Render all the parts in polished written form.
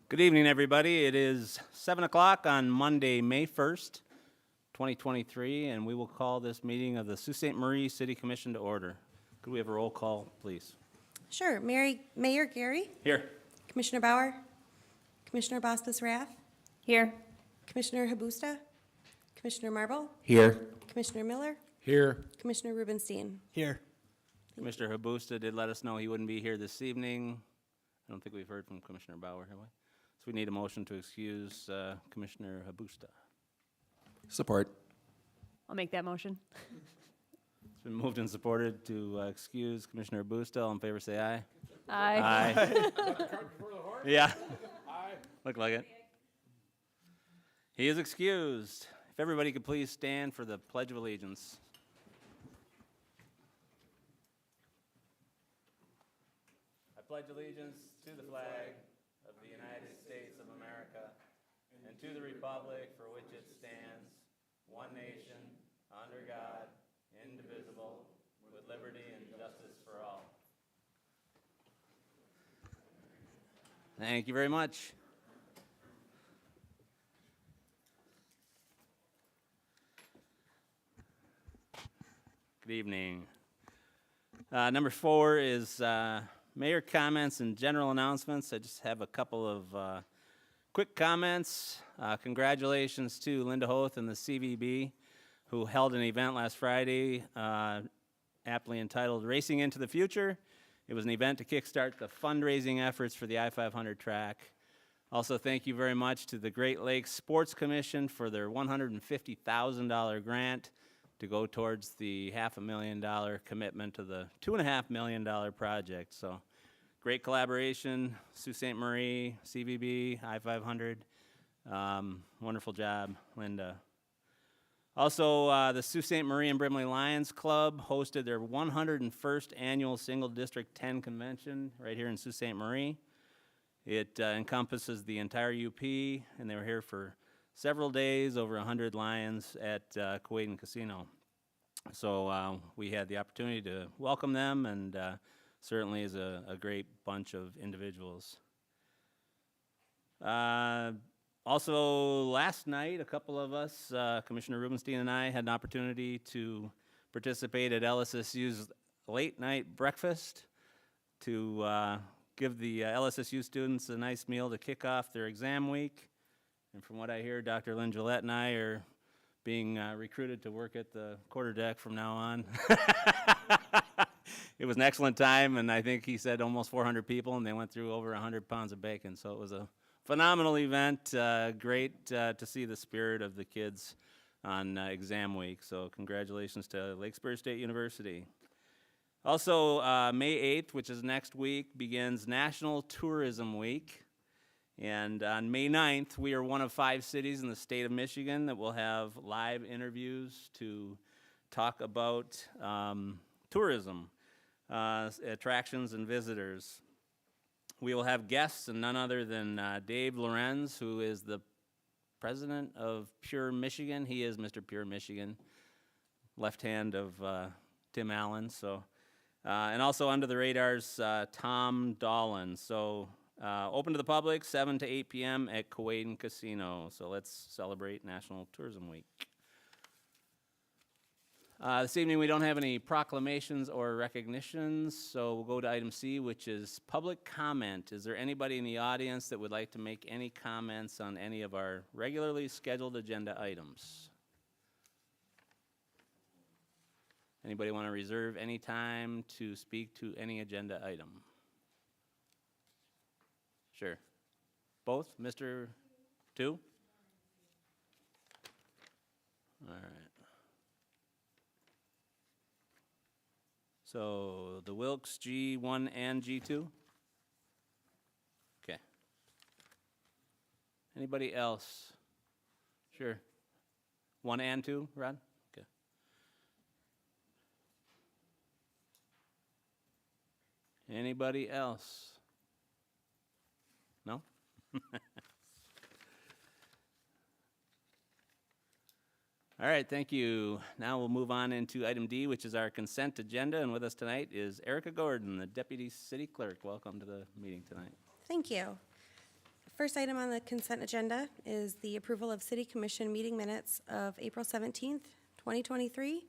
Good evening, everybody. It is 7 o'clock on Monday, May 1st, 2023, and we will call this meeting of the Sault Ste. Marie City Commission to order. Could we have a roll call, please? Sure. Mayor Gary, Here. Commissioner Bauer, Commissioner Bosbus Rath, Here. Commissioner Habusta, Commissioner Marble, Here. Commissioner Miller, Here. Commissioner Rubenstein. Here. Commissioner Habusta did let us know he wouldn't be here this evening. I don't think we've heard from Commissioner Bauer, have we? So we need a motion to excuse Commissioner Habusta. Support. I'll make that motion. It's been moved and supported to excuse Commissioner Habusta. All in favor, say aye. Aye. Aye. Yeah. Look like it. He is excused. If everybody could please stand for the Pledge of Allegiance. I pledge allegiance to the flag of the United States of America and to the republic for which it stands, one nation, under God, indivisible, with liberty and justice for all. Thank you very much. Good evening. Number 4 is mayor comments and general announcements. I just have a couple of quick comments. Congratulations to Linda Hoth and the CVB, who held an event last Friday, aptly entitled Racing into the Future. It was an event to kickstart the fundraising efforts for the I-500 track. Also, thank you very much to the Great Lakes Sports Commission for their $150,000 grant to go towards the $500,000 commitment to the $2.5 million project. So, great collaboration, Sault Ste. Marie, CVB, I-500. Wonderful job, Linda. Also, the Sault Ste. Marie and Brimley Lions Club hosted their 101st annual Single District 10 convention right here in Sault Ste. Marie. It encompasses the entire UP, and they were here for several days, over 100 Lions at Keewaydin Casino. So we had the opportunity to welcome them, and certainly is a great bunch of individuals. Also, last night, a couple of us, Commissioner Rubenstein and I, had an opportunity to participate at LSSU's late night breakfast to give the LSSU students a nice meal to kick off their exam week. And from what I hear, Dr. Lynn Gillette and I are being recruited to work at the quarterdeck from now on. It was an excellent time, and I think he said almost 400 people, and they went through over 100 pounds of bacon. So it was a phenomenal event. Great to see the spirit of the kids on exam week. So congratulations to Lake Superior State University. Also, May 8th, which is next week, begins National Tourism Week. And on May 9th, we are one of 5 cities in the state of Michigan that will have live interviews to talk about tourism, attractions and visitors. We will have guests, and none other than Dave Lorenz, who is the president of Pure Michigan. He is Mr. Pure Michigan, left hand of Tim Allen. So, and also under the radars, Tom Dolan. So, open to the public, 7 to 8 p.m. at Keewaydin Casino. So let's celebrate National Tourism Week. This evening we don't have any proclamations or recognitions, so we'll go to item C, which is public comment. Is there anybody in the audience that would like to make any comments on any of our regularly scheduled agenda items? Anybody want to reserve any time to speak to any agenda item? Sure. Both? Mr. 2? All right. So the Wilkes G1 and G2? Okay. Anybody else? Sure. 1 and 2, Rod? Okay. Anybody else? No? All right, thank you. Now we'll move on into item D, which is our consent agenda, and with us tonight is Erica Gordon, the Deputy City Clerk. Welcome to the meeting tonight. Thank you. First item on the consent agenda is the approval of City Commission meeting minutes of April 17th, 2023.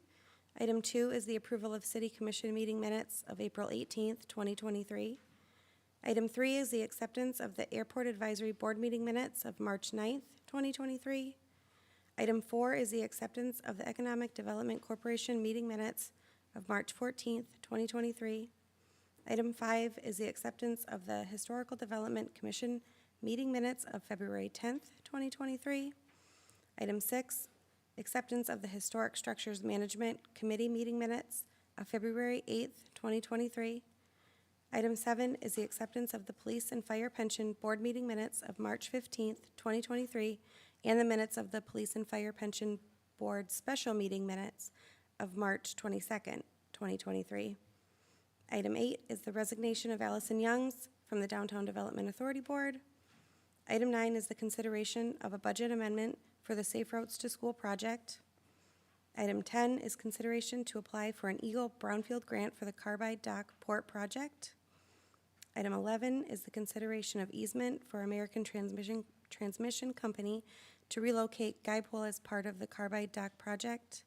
Item 2 is the approval of City Commission meeting minutes of April 18th, 2023. Item 3 is the acceptance of the Airport Advisory Board meeting minutes of March 9th, 2023. Item 4 is the acceptance of the Economic Development Corporation meeting minutes of March 14th, 2023. Item 5 is the acceptance of the Historical Development Commission meeting minutes of February 10th, 2023. Item 6, acceptance of the Historic Structures Management Committee meeting minutes of February 8th, 2023. Item 7 is the acceptance of the Police and Fire Pension Board meeting minutes of March 15th, 2023, and the minutes of the Police and Fire Pension Board special meeting minutes of March 22nd, 2023. Item 8 is the resignation of Allison Youngs from the Downtown Development Authority Board. Item 9 is the consideration of a budget amendment for the Safe Routes to School project. Item 10 is consideration to apply for an Eagle Brownfield grant for the Carbide Dock Port project. Item 11 is the consideration of easement for American Transmission Company to relocate Guy Pole as part of the Carbide Dock project.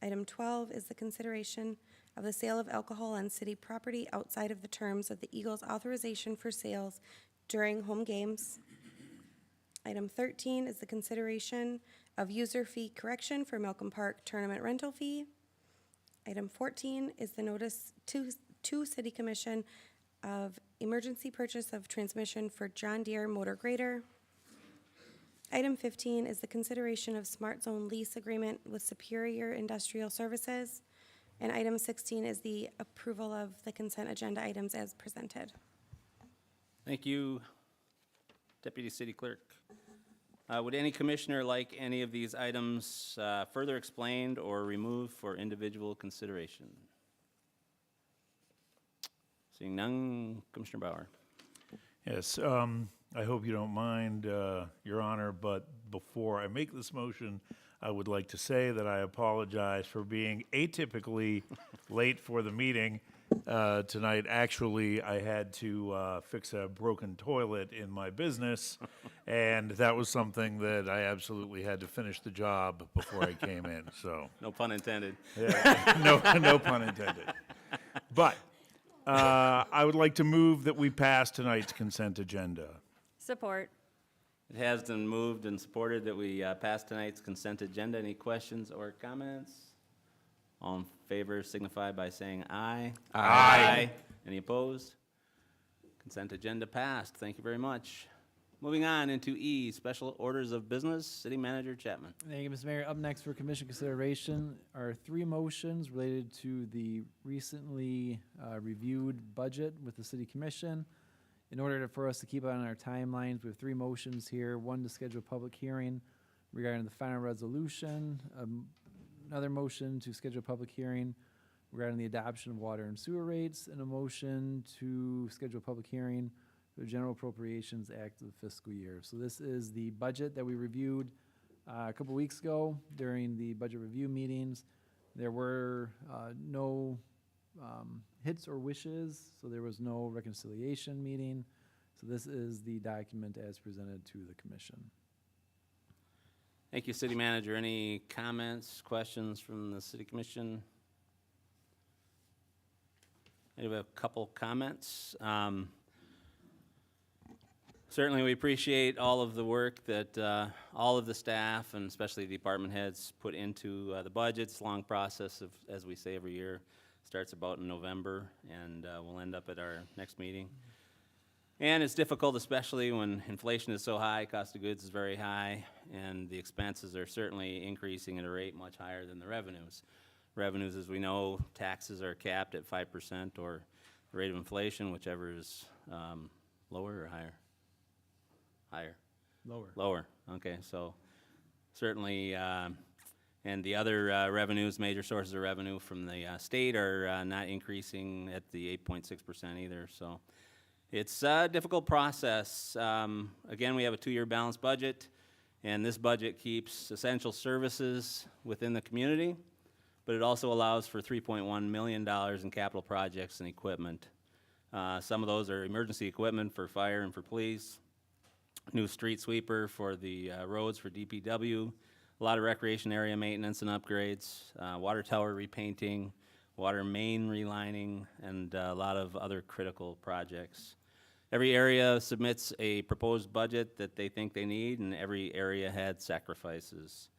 Item 12 is the consideration of the sale of alcohol on city property outside of the terms of the Eagles authorization for sales during home games. Item 13 is the consideration of user fee correction for Malcolm Park tournament rental fee. Item 14 is the notice to City Commission of emergency purchase of transmission for John Deere motor grader. Item 15 is the consideration of Smart Zone lease agreement with Superior Industrial Services. And item 16 is the approval of the consent agenda items as presented. Thank you, Deputy City Clerk. Would any commissioner like any of these items further explained or removed for individual consideration? Seeing none, Commissioner Bauer. Yes, I hope you don't mind, Your Honor, but before I make this motion, I would like to say that I apologize for being atypically late for the meeting tonight. Actually, I had to fix a broken toilet in my business, and that was something that I absolutely had to finish the job before I came in, so. No pun intended. No pun intended. But I would like to move that we pass tonight's consent agenda. Support. It has been moved and supported that we pass tonight's consent agenda. Any questions or comments? All in favor signify by saying aye. Aye. Any opposed? Consent agenda passed. Thank you very much. Moving on into E, special orders of business. City Manager Chapman. Thank you, Mr. Mayor. Up next for commission consideration are 3 motions related to the recently reviewed budget with the city commission. In order for us to keep on our timelines, we have 3 motions here. 1 to schedule a public hearing regarding the final resolution. Another motion to schedule a public hearing regarding the adoption of water and sewer rates, and a motion to schedule a public hearing for the General Appropriations Act of the fiscal year. So this is the budget that we reviewed a couple weeks ago during the budget review meetings. There were no hits or wishes, so there was no reconciliation meeting. So this is the document as presented to the commission. Thank you, City Manager. Any comments, questions from the City Commission? I have a couple comments. Certainly, we appreciate all of the work that all of the staff and especially the department heads put into the budget. It's a long process, as we say every year. Starts about in November, and we'll end up at our next meeting. And it's difficult, especially when inflation is so high, cost of goods is very high, and the expenses are certainly increasing at a rate much higher than the revenues. Revenues, as we know, taxes are capped at 5% or the rate of inflation, whichever is lower or higher? Higher. Lower. Lower, okay, so certainly, and the other revenues, major sources of revenue from the state are not increasing at the 8.6% either, so it's a difficult process. Again, we have a 2-year balanced budget, and this budget keeps essential services within the community, but it also allows for $3.1 million in capital projects and equipment. Some of those are emergency equipment for fire and for police. new street sweeper for the roads for DPW, a lot of recreation area maintenance and upgrades, water tower repainting, water main relining, and a lot of other critical projects. Every area submits a proposed budget that they think they need, and every area had sacrifices.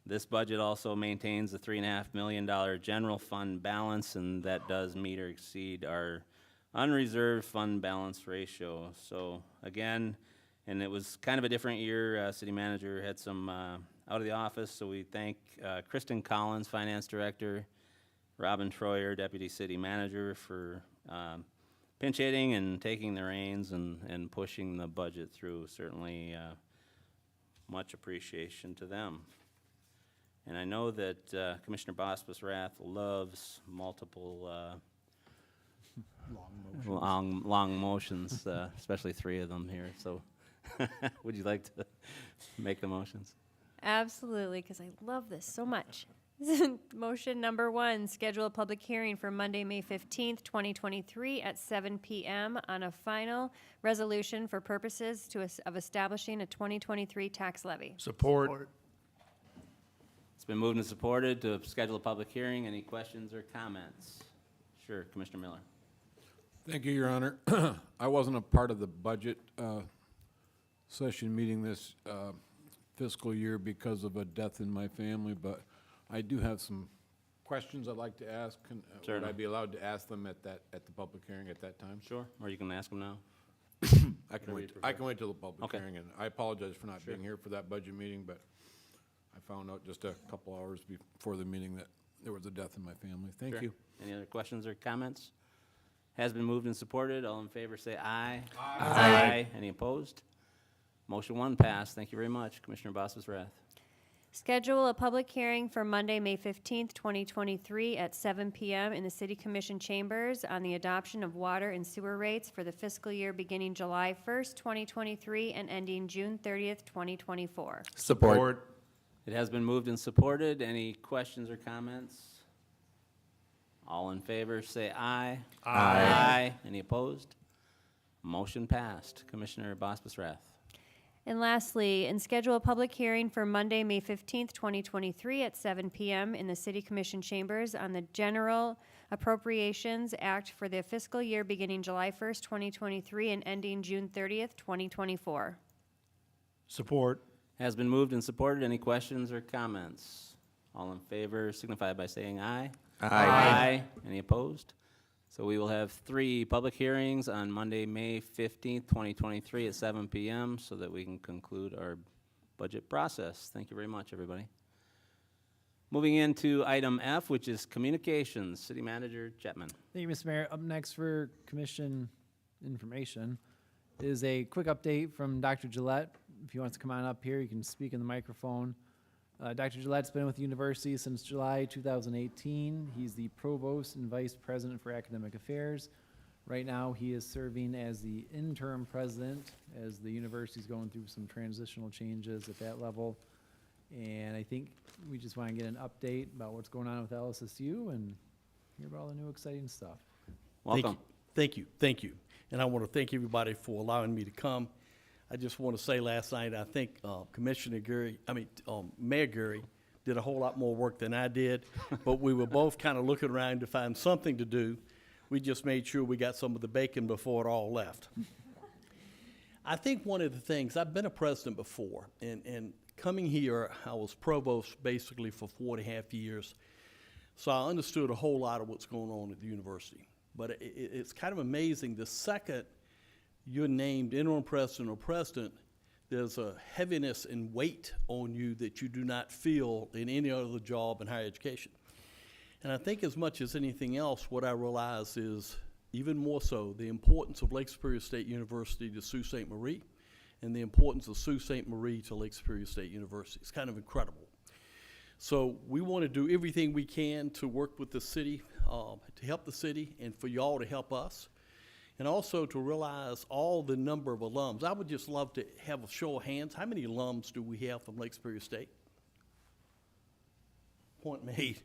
This budget also maintains a $3.5 million general fund balance, and that does meet or exceed our unreserved fund balance ratio. So again, and it was kind of a different year. City manager had some out of the office, so we thank Kristen Collins, finance director, Robin Troyer, deputy city manager, for pinch hitting and taking the reins and pushing the budget through. Certainly much appreciation to them. And I know that Commissioner Bosbus Rath loves multiple long motions, especially 3 of them here. So would you like to make the motions? Absolutely, because I love this so much. Motion number 1, schedule a public hearing for Monday, May 15th, 2023 at 7 p.m. on a final resolution for purposes of establishing a 2023 tax levy. Support. It's been moved and supported to schedule a public hearing. Any questions or comments? Sure, Commissioner Miller. Thank you, Your Honor. I wasn't a part of the budget session meeting this fiscal year because of a death in my family, but I do have some questions I'd like to ask. Would Certainly. I be allowed to ask them at the public hearing at that time? Sure, or you can ask them now. I can wait. I can wait till the public Okay. hearing, and I apologize for not being here for that budget meeting, but I found out just a couple hours before the meeting that there was a death in my family. Thank Sure. you. Any other questions or comments? Has been moved and supported. All in favor say aye. Aye. Any opposed? Motion 1 passed. Thank you very much, Commissioner Bosbus Rath. Schedule a public hearing for Monday, May 15th, 2023 at 7 p.m. in the City Commission chambers on the adoption of water and sewer rates for the fiscal year beginning July 1st, 2023 and ending June 30th, 2024. Support. It has been moved and supported. Any questions or comments? All in favor say aye. Aye. Any opposed? Motion passed. Commissioner Bosbus Rath. And lastly, and schedule a public hearing for Monday, May 15th, 2023 at 7 p.m. in the City Commission chambers on the General Appropriations Act for the fiscal year beginning July 1st, 2023 and ending June 30th, 2024. Support. Has been moved and supported. Any questions or comments? All in favor signify by saying aye. Aye. Any opposed? So we will have 3 public hearings on Monday, May 15th, 2023 at 7 p.m. so that we can conclude our budget process. Thank you very much, everybody. Moving into item F, which is communications. City Manager Chapman. Thank you, Mr. Mayor. Up next for commission information is a quick update from Dr. Gillette. If he wants to come on up here, you can speak in the microphone. Dr. Gillette's been with the university since July 2018. He's the provost and vice president for academic affairs. Right now, he is serving as the interim president as the university's going through some transitional changes at that level. And I think we just want to get an update about what's going on with LSSU and hear about all the new exciting stuff. Welcome. Thank you. And I want to thank everybody for allowing me to come. I just want to say last night, I think Mayor Gurry did a whole lot more work than I did, but we were both kind of looking around to find something to do. We just made sure we got some of the bacon before it all left. I think one of the things, I've been a president before, and coming here, I was provost basically for 4.5 years, so I understood a whole lot of what's going on at the university. But it's kind of amazing, the second you're named interim president or president, there's a heaviness and weight on you that you do not feel in any other job in higher education. And I think as much as anything else, what I realize is, even more so, the importance of Lake Superior State University to Sault Ste. Marie and the importance of Sault Ste. Marie to Lake Superior State University. It's kind of incredible. So we want to do everything we can to work with the city, to help the city, and for y'all to help us. And also to realize all the number of alums. I would just love to have a show of hands. How many alums do we have from Lake Superior State? Point made.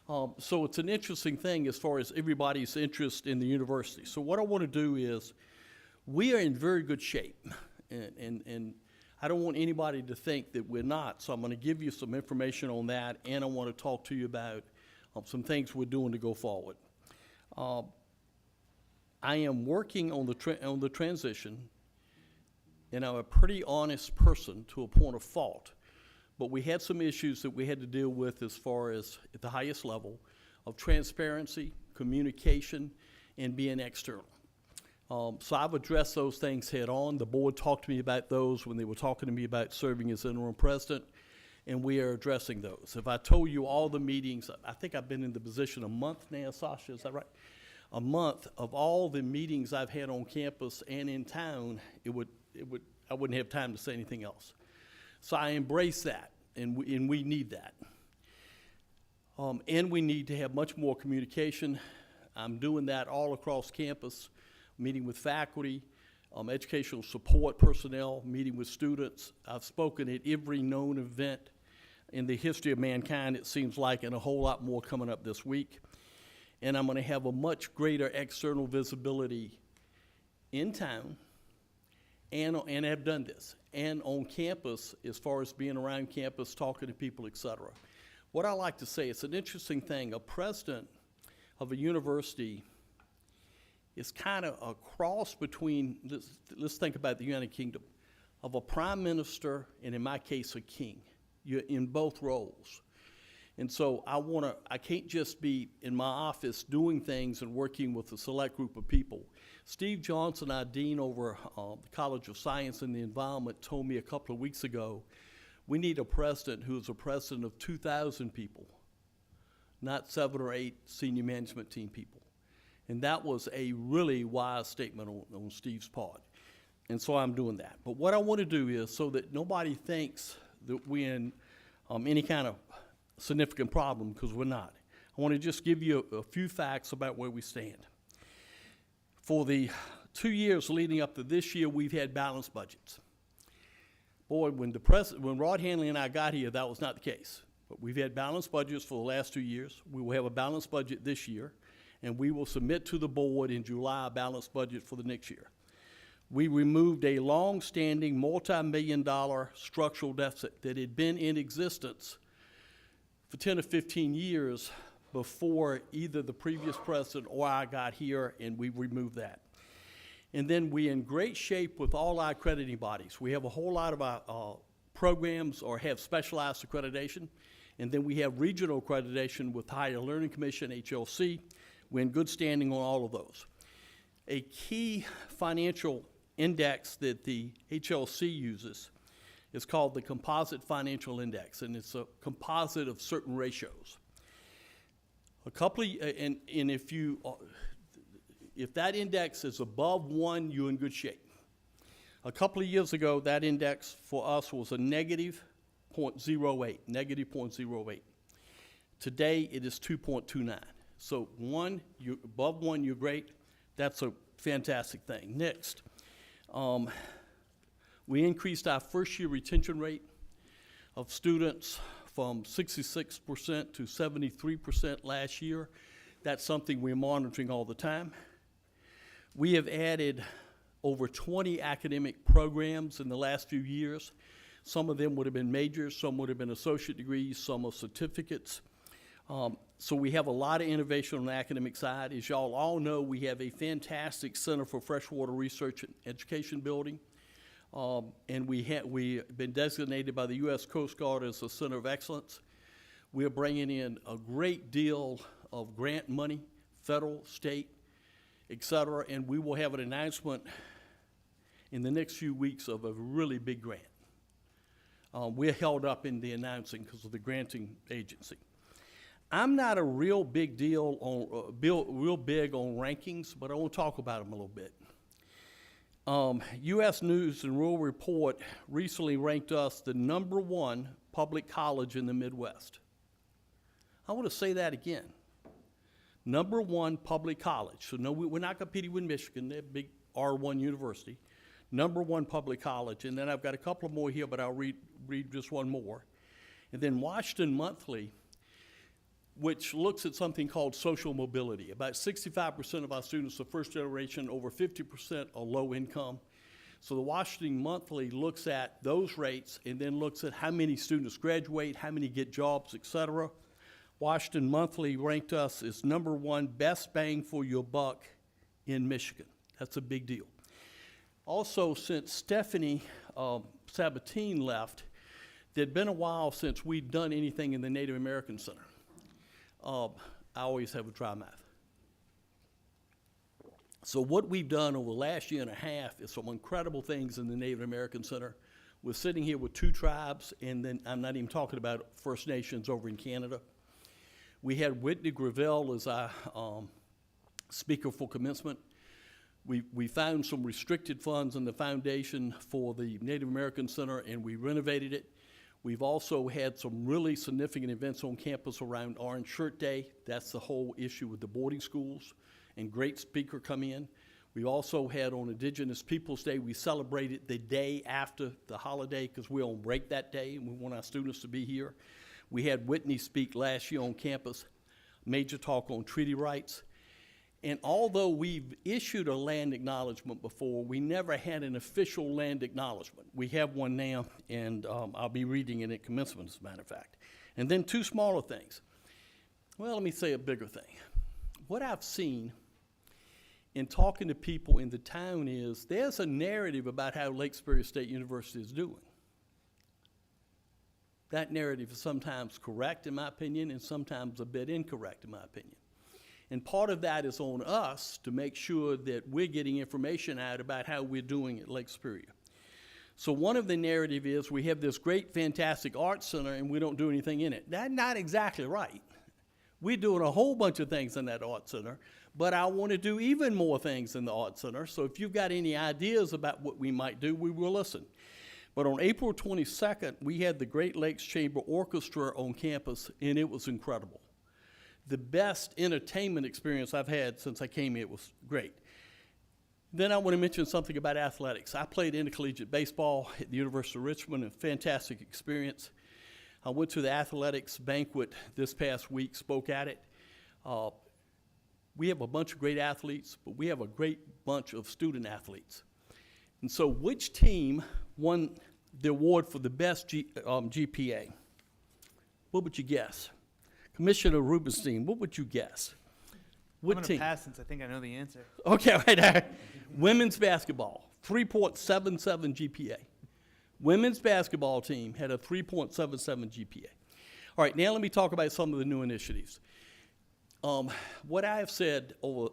So it's an interesting thing as far as everybody's interest in the university. So what I want to do is, we are in very good shape. and I don't want anybody to think that we're not. So I'm going to give you some information on that, and I want to talk to you about some things we're doing to go forward. I am working on the transition, and I'm a pretty honest person to a point of fault. But we had some issues that we had to deal with as far as at the highest level of transparency, communication, and being external. So I've addressed those things head on. The board talked to me about those when they were talking to me about serving as interim president, and we are addressing those. If I told you all the meetings, I think I've been in the position a month now, Sasha, is that right? A month of all the meetings I've had on campus and in town, I wouldn't have time to say anything else. So I embrace that, and we need that. And we need to have much more communication. I'm doing that all across campus, meeting with faculty, educational support personnel, meeting with students. I've spoken at every known event in the history of mankind, it seems like, and a whole lot more coming up this week. And I'm going to have a much greater external visibility in town, and have done this, and on campus as far as being around campus, talking to people, et cetera. What I like to say, it's an interesting thing. A president of a university is kind of a cross between, let's think about the United Kingdom, of a prime minister and, in my case, a king. You're in both roles. And so I can't just be in my office doing things and working with a select group of people. Steve Johnson, our dean over the College of Science and the Environment, told me a couple of weeks ago, we need a president who is a president of 2,000 people, not 7 or 8 senior management team people. And that was a really wise statement on Steve's part. And so I'm doing that. But what I want to do is, so that nobody thinks that we're in any kind of significant problem, because we're not, I want to just give you a few facts about where we stand. For the 2 years leading up to this year, we've had balanced budgets. Boy, when Rod Hanley and I got here, that was not the case. But we've had balanced budgets for the last 2 years. We will have a balanced budget this year, and we will submit to the board in July a balanced budget for the next year. We removed a long-standing multi-million-dollar structural deficit that had been in existence for 10 or 15 years before either the previous president or I got here, and we removed that. And then we're in great shape with all our accrediting bodies. We have a whole lot of our programs or have specialized accreditation, and then we have regional accreditation with Higher Learning Commission, HLC. We're in good standing on all of those. A key financial index that the HLC uses is called the Composite Financial Index, and it's a composite of certain ratios. And if that index is above 1, you're in good shape. A couple of years ago, that index for us was a negative 0.08, negative 0.08. Today, it is 2.29. So above 1, you're great. That's a fantastic thing. Next, we increased our first-year retention rate of students from 66% to 73% last year. That's something we're monitoring all the time. We have added over 20 academic programs in the last few years. Some of them would have been majors, some would have been associate degrees, some are certificates. So we have a lot of innovation on the academic side. As y'all all know, we have a fantastic Center for Freshwater Research and Education building. And we've been designated by the U.S. Coast Guard as a Center of Excellence. We're bringing in a great deal of grant money, federal, state, et cetera, and we will have an announcement in the next few weeks of a really big grant. We're held up in the announcing because of the granting agency. I'm not a real big deal on, real big on rankings, but I want to talk about them a little bit. U.S. News and World Report recently ranked us the #1 public college in the Midwest. I want to say that again. #1 public college. So no, we're not competing with Michigan, they're a big R1 university. #1 public college. And then I've got a couple more here, but I'll read just one more. And then Washington Monthly, which looks at something called social mobility. About 65% of our students are first generation, over 50% are low income. So the Washington Monthly looks at those rates and then looks at how many students graduate, how many get jobs, et cetera. Washington Monthly ranked us as #1 best bang for your buck in Michigan. That's a big deal. Also, since Stephanie Sabatine left, there'd been a while since we'd done anything in the Native American Center. I always have a dry mouth. So what we've done over the last year and a half is some incredible things in the Native American Center. We're sitting here with 2 tribes, and then I'm not even talking about First Nations over in Canada. We had Whitney Gravel as our speaker for commencement. We found some restricted funds in the foundation for the Native American Center, and we renovated it. We've also had some really significant events on campus around Orange Shirt Day. That's the whole issue with the boarding schools, and great speaker come in. We also had on Indigenous Peoples Day, we celebrated the day after the holiday because we're on break that day and we want our students to be here. We had Whitney speak last year on campus, major talk on treaty rights. And although we've issued a land acknowledgement before, we never had an official land acknowledgement. We have one now, and I'll be reading it at commencement, as a matter of fact. And then 2 smaller things. Well, let me say a bigger thing. What I've seen in talking to people in the town is there's a narrative about how Lake Superior State University is doing. That narrative is sometimes correct, in my opinion, and sometimes a bit incorrect, in my opinion. And part of that is on us to make sure that we're getting information out about how we're doing at Lake Superior. So one of the narrative is we have this great, fantastic arts center and we don't do anything in it. That's not exactly right. We're doing a whole bunch of things in that art center, but I want to do even more things in the art center. So if you've got any ideas about what we might do, we will listen. But on April 22nd, we had the Great Lakes Chamber Orchestra on campus, and it was incredible. The best entertainment experience I've had since I came here. It was great. Then I want to mention something about athletics. I played intercollegiate baseball at the University of Richmond, a fantastic experience. I went to the athletics banquet this past week, spoke at it. We have a bunch of great athletes, but we have a great bunch of student athletes. And so which team won the award for the best GPA? What would you guess? Commissioner Rubenstein, what would you guess? What I'm team? gonna pass since I think I know the answer. Okay, right. Women's basketball, 3.77 GPA. Women's basketball team had a 3.77 GPA. All right, now let me talk about some of the new initiatives. What I have said over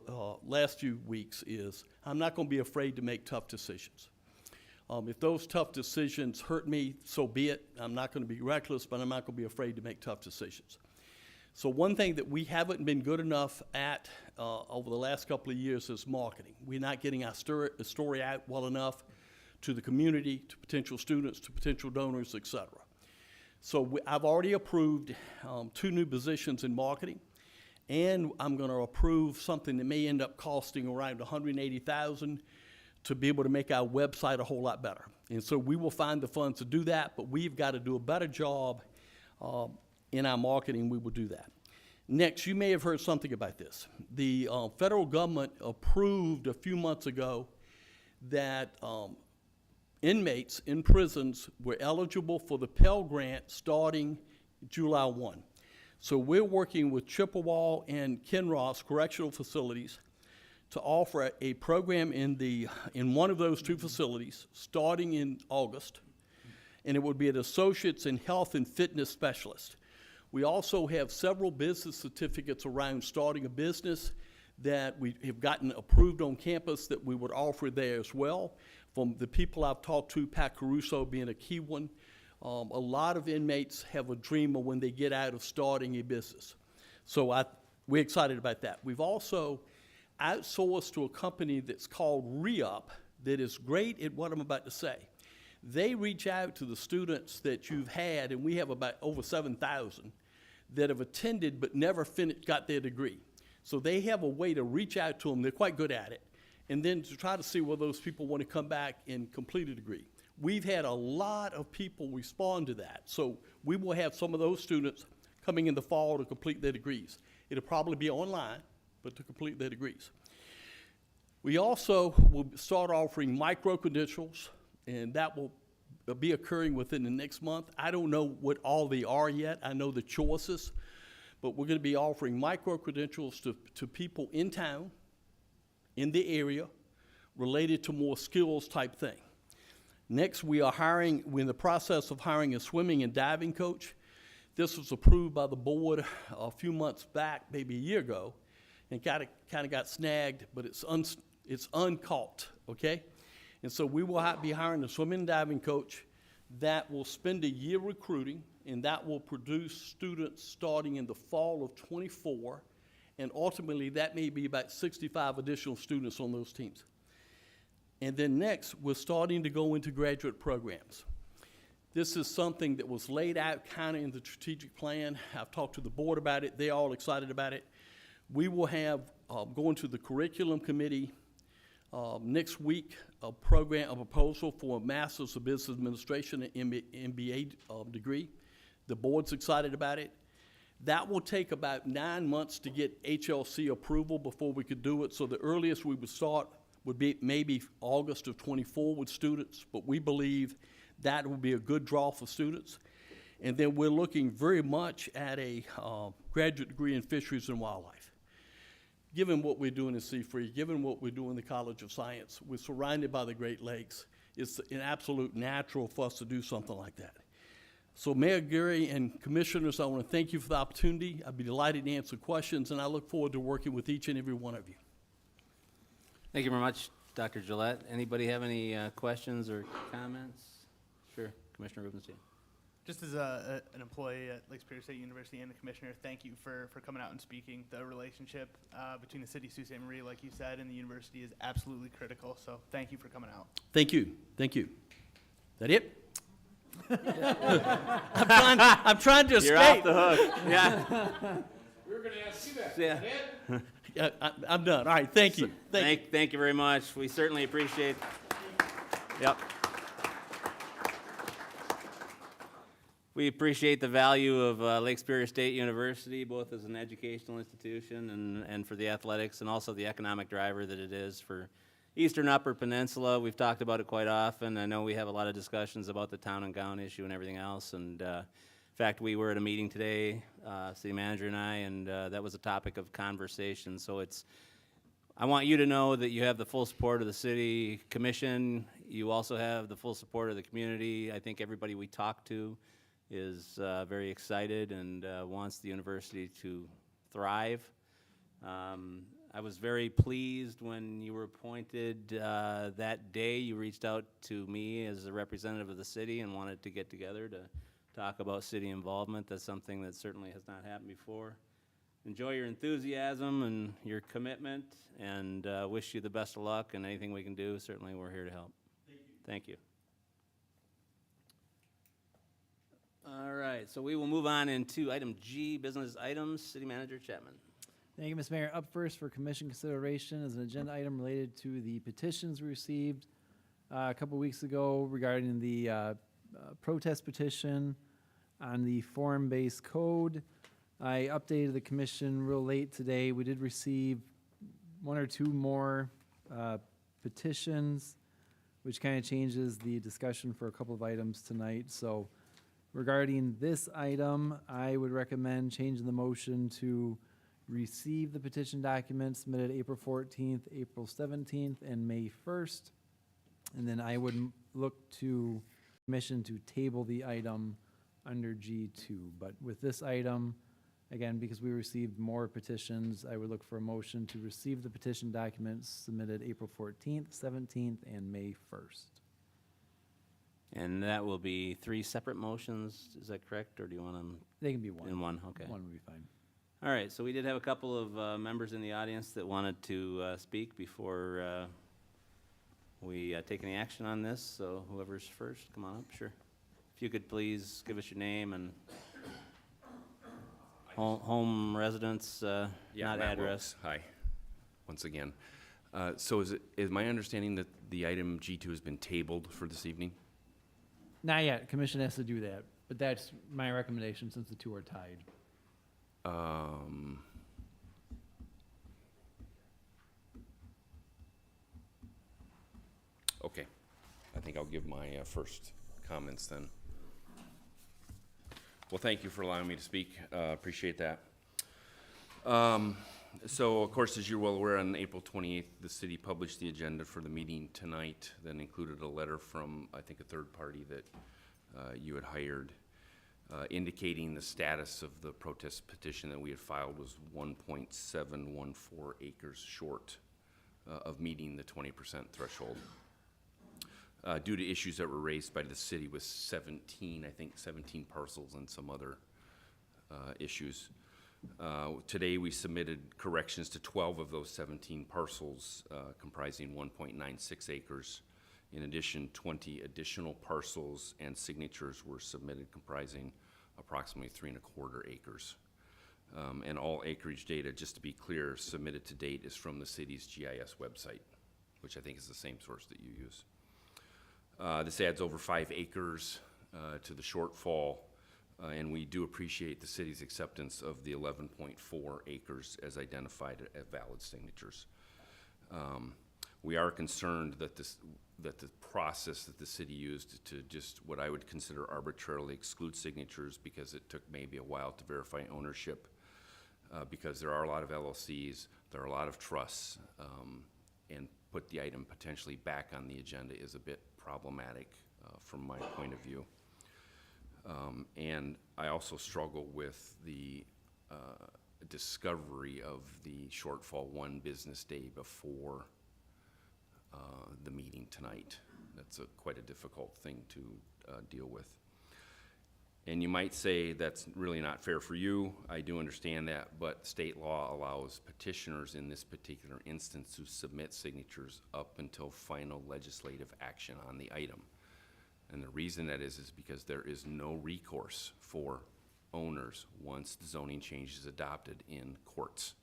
last few weeks is I'm not going to be afraid to make tough decisions. If those tough decisions hurt me, so be it. I'm not going to be reckless, but I'm not going to be afraid to make tough decisions. So one thing that we haven't been good enough at over the last couple of years is marketing. We're not getting our story out well enough to the community, to potential students, to potential donors, et cetera. So I've already approved 2 new positions in marketing, and I'm going to approve something that may end up costing around $180,000 to be able to make our website a whole lot better. And so we will find the funds to do that, but we've got to do a better job in our marketing. We will do that. Next, you may have heard something about this. The federal government approved a few months ago that inmates in prisons were eligible for the Pell Grant starting July 1. So we're working with Chippewa and Kinross Correctional Facilities to offer a program in one of those 2 facilities starting in August, and it would be an Associates in Health and Fitness Specialist. We also have several business certificates around starting a business that we have gotten approved on campus that we would offer there as well. From the people I've talked to, Pat Caruso being a key one, a lot of inmates have a dream of when they get out of starting a business. So we're excited about that. We've also outsourced to a company that's called Re-Up that is great at what I'm about to say. They reach out to the students that you've had, and we have about over 7,000 that have attended but never got their degree. So they have a way to reach out to them. They're quite good at it. And then to try to see whether those people want to come back and complete a degree. We've had a lot of people respond to that. So we will have some of those students coming in the fall to complete their degrees. It'll probably be online, but to complete their degrees. We also will start offering micro-credentials, and that will be occurring within the next month. I don't know what all they are yet. I know the choices, but we're going to be offering micro-credentials to people in town, in the area, related to more skills type thing. Next, we're in the process of hiring a swimming and diving coach. This was approved by the board a few months back, maybe a year ago, and kind of got snagged, but it's uncaught, okay? And so we will be hiring a swimming and diving coach that will spend a year recruiting, and that will produce students starting in the fall of '24, and ultimately that may be about 65 additional students on those teams. And then next, we're starting to go into graduate programs. This is something that was laid out kind of in the strategic plan. I've talked to the board about it. They're all excited about it. We will have, going to the curriculum committee next week, a proposal for a Master's of Business Administration and MBA degree. The board's excited about it. That will take about 9 months to get HLC approval before we could do it. So the earliest we would start would be maybe August of '24 with students, but we believe that would be a good draw for students. And then we're looking very much at a graduate degree in fisheries and wildlife. Given what we're doing in Seafree, given what we're doing in the College of Science, we're surrounded by the Great Lakes. It's an absolute natural for us to do something like that. So Mayor Gary and Commissioners, I want to thank you for the opportunity. I'd be delighted to answer questions, and I look forward to working with each and every one of you. Thank you very much, Dr. Gillette. Anybody have any questions or comments? Sure, Commissioner Rubenstein. Just as an employee at Lake Superior State University and the commissioner, thank you for coming out and speaking. The relationship between the city of Sault Ste. Marie, like you said, and the university is absolutely critical. So thank you for coming out. Thank you. Thank you. That it? I'm trying to escape. You're off the hook. Yeah. We were going to ask you that. Yeah. Yeah, I'm done. All right, thank you. Thank you very much. We certainly appreciate. Yep. We appreciate the value of Lake Superior State University, both as an educational institution and for the athletics, and also the economic driver that it is for Eastern Upper Peninsula. We've talked about it quite often. I know we have a lot of discussions about the town and gown issue and everything else. And in fact, we were at a meeting today, city manager and I, and that was a topic of conversation. So I want you to know that you have the full support of the city commission. You also have the full support of the community. I think everybody we talk to is very excited and wants the university to thrive. I was very pleased when you were appointed that day. You reached out to me as a representative of the city and wanted to get together to talk about city involvement. That's something that certainly has not happened before. Enjoy your enthusiasm and your commitment, and wish you the best of luck, and anything we can do, certainly we're here to help. Thank you. All right, so we will move on into item G, business items. City Manager Chapman. Thank you, Mr. Mayor. Up first for commission consideration is an agenda item related to the petitions we received a couple weeks ago regarding the protest petition on the form-based code. I updated the commission real late today. We did receive one or two more petitions, which kind of changes the discussion for a couple of items tonight. So regarding this item, I would recommend changing the motion to receive the petition documents submitted April 14th, April 17th, and May 1st. And then I would look to commission to table the item under G2. But with this item, again, because we received more petitions, I would look for a motion to receive the petition documents submitted April 14th, 17th, and May 1st. And that will be 3 separate motions, is that correct, or do you want them They can be one. in one? Okay. One would be fine. All right, so we did have a couple of members in the audience that wanted to speak before we take any action on this. So whoever's first, come on up, sure. If you could please give us your name and home residence, not Matt address. Wilkes. Hi, once again. So is my understanding that the item G2 has been tabled for this evening? Not yet. Commission has to do that, but that's my recommendation since the two are tied. think I'll give my first comments then. Well, thank you for allowing me to speak. Appreciate that. So, of course, as you're well aware, on April 28th, the city published the agenda for the meeting tonight that included a letter from, I think, a third party that you had hired, indicating the status of the protest petition that we had filed was 1.714 acres short of meeting the 20% threshold. Due to issues that were raised by the city with 17 parcels and some other issues. Today, we submitted corrections to 12 of those 17 parcels, comprising 1.96 acres. In addition, 20 additional parcels and signatures were submitted, comprising approximately 3¼ acres. And all acreage data, just to be clear, submitted to date is from the city's GIS website, which I think is the same source that you use. This adds over 5 acres to the shortfall, and we do appreciate the city's acceptance of the 11.4 acres as identified as valid signatures. We are concerned that the process that the city used to just what I would consider arbitrarily exclude signatures, because it took maybe a while to verify ownership, because there are a lot of LLCs, there are a lot of trusts, and put the item potentially back on the agenda is a bit problematic from my point of view. And I also struggle with the discovery of the shortfall 1 business day before the meeting tonight. That's quite a difficult thing to deal with. And you might say that's really not fair for you. I do understand that, but state law allows petitioners in this particular instance to submit signatures up until final legislative action on the item. And the reason that is because there is no recourse for owners once the zoning change is adopted in courts.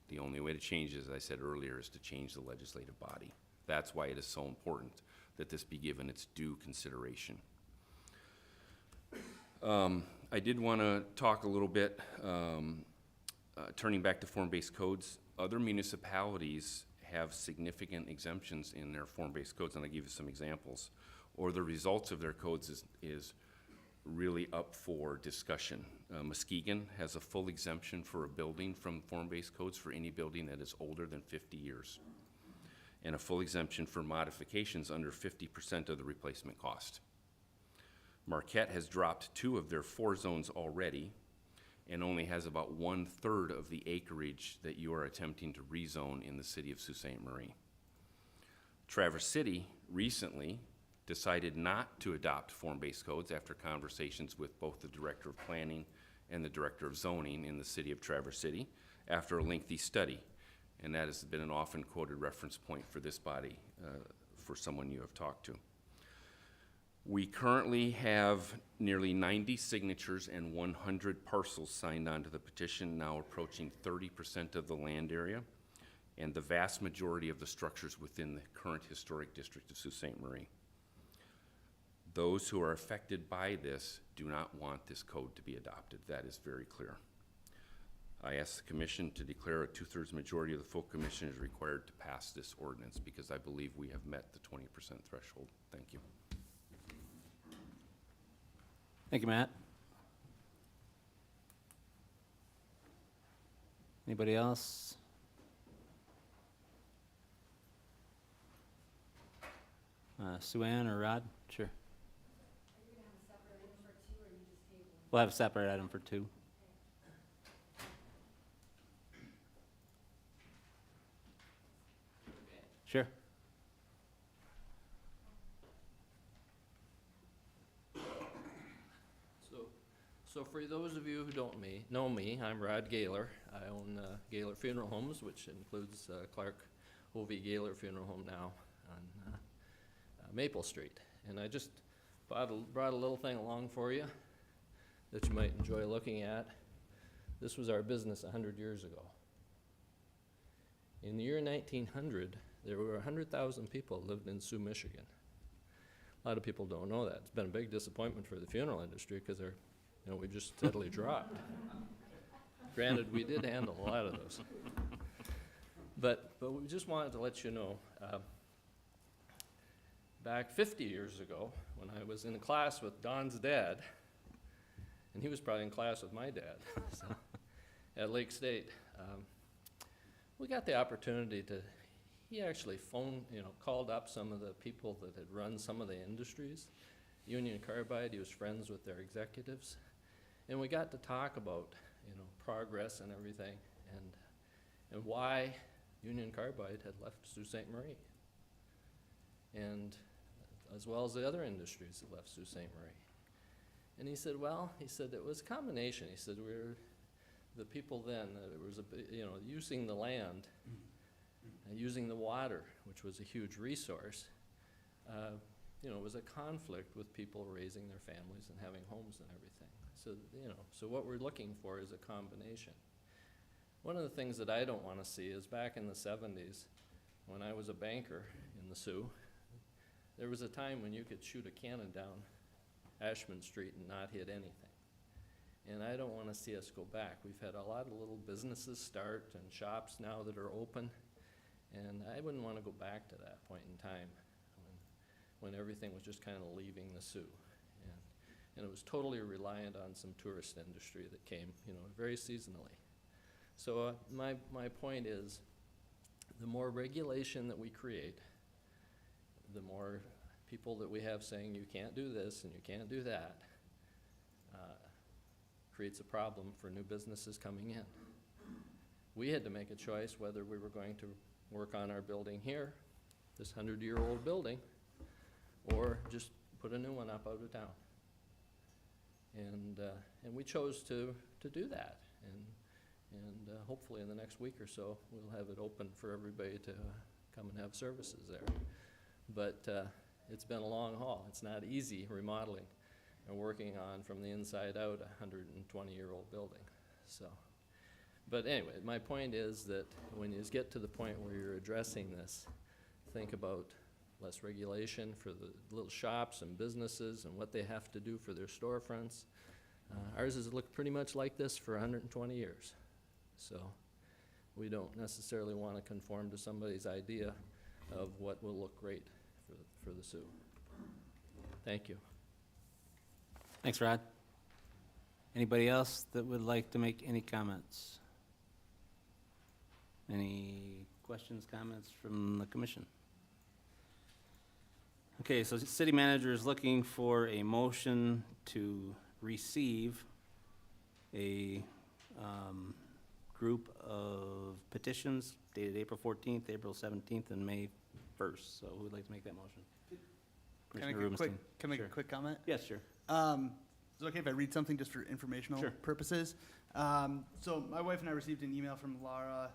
The only way to change it, as I said earlier, is to change the legislative body. That's why it is so important that this be given its due consideration. I did want to talk a little bit, turning back to form-based codes. Other municipalities have significant exemptions in their form-based codes, and I'll give you some examples. Or the results of their codes is really up for discussion. Muskegon has a full exemption for a building from form-based codes for any building that is older than 50 years, and a full exemption for modifications under 50% of the replacement cost. Marquette has dropped 2 of their 4 zones already and only has about 1/3 of the acreage that you are attempting to rezone in the city of Sault Ste. Marie. Traverse City recently decided not to adopt form-based codes after conversations with both the Director of Planning and the Director of Zoning in the city of Traverse City after a lengthy study. And that has been an often quoted reference point for this body, for someone you have talked to. We currently have nearly 90 signatures and 100 parcels signed onto the petition, now approaching 30% of the land area, and the vast majority of the structures within the current historic district of Sault Ste. Marie. Those who are affected by this do not want this code to be adopted. That is very clear. I ask the commission to declare a 2/3 majority of the full commission is required to pass this ordinance, because I believe we have met the 20% threshold. Thank you. Thank you, Matt. Anybody else? Sue Ann or Rod? Sure. We'll have a separate item for 2. Sure. So for those of you who don't know me, I'm Rod Gaylor. I own Gaylor Funeral Homes, which includes Clark Hovey Gaylor Funeral Home now on Maple Street. And I just brought a little thing along for you that you might enjoy looking at. This was our business 100 years ago. In the year 1900, there were 100,000 people lived in Sioux, Michigan. A lot of people don't know that. It's been a big disappointment for the funeral industry, because they're, we just steadily dropped. Granted, we did handle a lot of those. But we just wanted to let you know, back 50 years ago when I was in class with Don's dad, and he was probably in class with my dad so, at Lake State. We got the opportunity to, he actually called up some of the people that had run some of the industries. Union Carbide, he was friends with their executives. And we got to talk about, progress and everything, and why Union Carbide had left Sault Ste. Marie. And as well as the other industries that left Sault Ste. Marie. And he said, it was a combination. He said, the people then, it was using the land and using the water, which was a huge resource, it was a conflict with people raising their families and having homes and everything. So what we're looking for is a combination. One of the things that I don't want to see is back in the 70s, when I was a banker in the Sioux, there was a time when you could shoot a cannon down Ashman Street and not hit anything. And I don't want to see us go back. We've had a lot of little businesses start and shops now that are open, and I wouldn't want to go back to that point in time when everything was just kind of leaving the Sioux. And it was totally reliant on some tourist industry that came, very seasonally. So my point is, the more regulation that we create, the more people that we have saying you can't do this and you can't do that, creates a problem for new businesses coming in. We had to make a choice whether we were going to work on our building here, this 100-year-old building, or just put a new one up out of town. And we chose to do that. And hopefully in the next week or so, we'll have it open for everybody to come and have services there. But it's been a long haul. It's not easy remodeling and working on from the inside out a 120-year-old building. So, but anyway, my point is that when you get to the point where you're addressing this, think about less regulation for the little shops and businesses and what they have to do for their storefronts. Ours has looked pretty much like this for 120 years. So we don't necessarily want to conform to somebody's idea of what will look great for the Sioux. Thank you. Thanks, Rod. Anybody else that would like to make any comments? Any questions, comments from the commission? Okay, so city manager is looking for a motion to receive a group of petitions dated April 14th, April 17th, and May 1st. So who would like to make that motion? Can I Commissioner make a Rubenstein. quick comment? Yes, sure. Is it okay if I read something just for informational Sure. purposes? So my wife and I received an email from Laura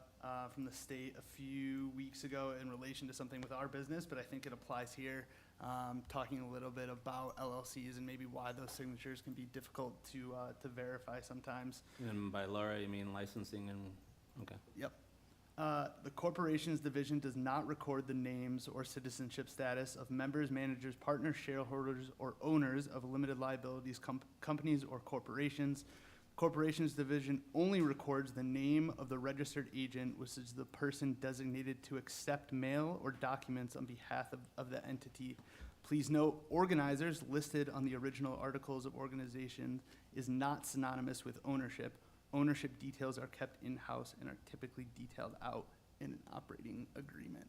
from the state a few weeks ago in relation to something with our business, but I think it applies here, talking a little bit about LLCs and maybe why those signatures can be difficult to verify sometimes. And by Laura, you mean licensing and, okay. Yep. The Corporations Division does not record the names or citizenship status of members, managers, partners, shareholders, or owners of limited liabilities companies or corporations. Corporations Division only records the name of the registered agent, which is the person designated to accept mail or documents on behalf of the entity. Please note, organizers listed on the original articles of organization is not synonymous with ownership. Ownership details are kept in-house and are typically detailed out in an operating agreement.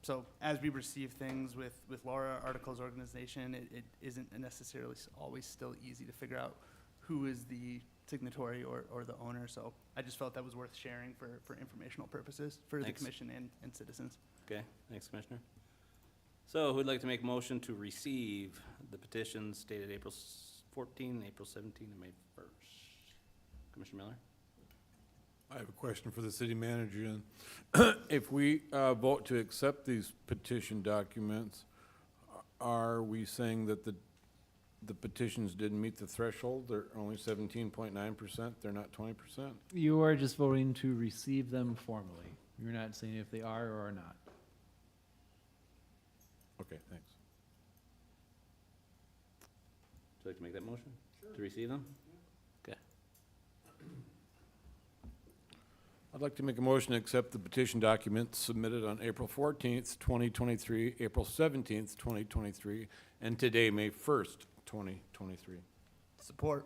So as we receive things with Laura Articles Organization, it isn't necessarily always still easy to figure out who is the signatory or the owner. So I just felt that was worth sharing for informational purposes for Thanks. the commission and citizens. Okay, thanks, Commissioner. So who'd like to make a motion to receive the petitions dated April 14, April 17, and May 1st? Commissioner Miller? I have a question for the city manager. And if we vote to accept these petition documents, are we saying that the petitions didn't meet the threshold? They're only 17.9%, they're not 20%? You are just voting to receive them formally. You're not saying if they are or are not. Okay, thanks. Would you like to make that motion? To receive them? Okay. I'd like to make a motion to accept the petition documents submitted on April 14th, 2023, April 17th, 2023, and today, May 1st, 2023. Support.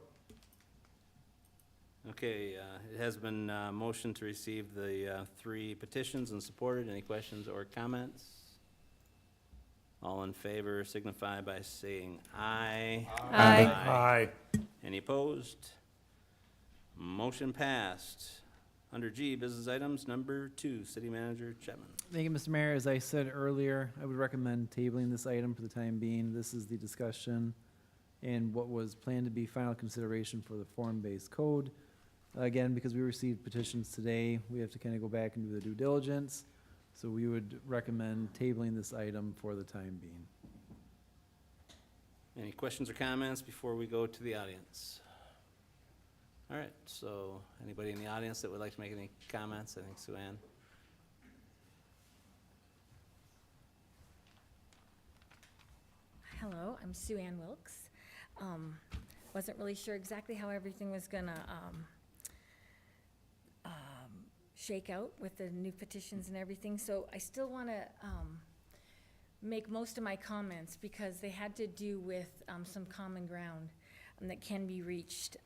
Okay, it has been motioned to receive the 3 petitions and supported. Any questions or comments? All in favor signify by saying aye. Aye. Any opposed? Motion passed. Under G, business items, number 2, City Manager Chapman. Thank you, Mr. Mayor. As I said earlier, I would recommend tabling this item for the time being. This is the discussion and what was planned to be final consideration for the form-based code. Again, because we received petitions today, we have to kind of go back and do the due diligence. So we would recommend tabling this item for the time being. Any questions or comments before we go to the audience? All right, so anybody in the audience that would like to make any comments? I think Sue Ann. Hello, I'm Sue Ann Wilkes. Wasn't really sure exactly how everything was gonna shake out with the new petitions and everything, so I still wanna make most of my comments because they had to do with some common ground that can be reached.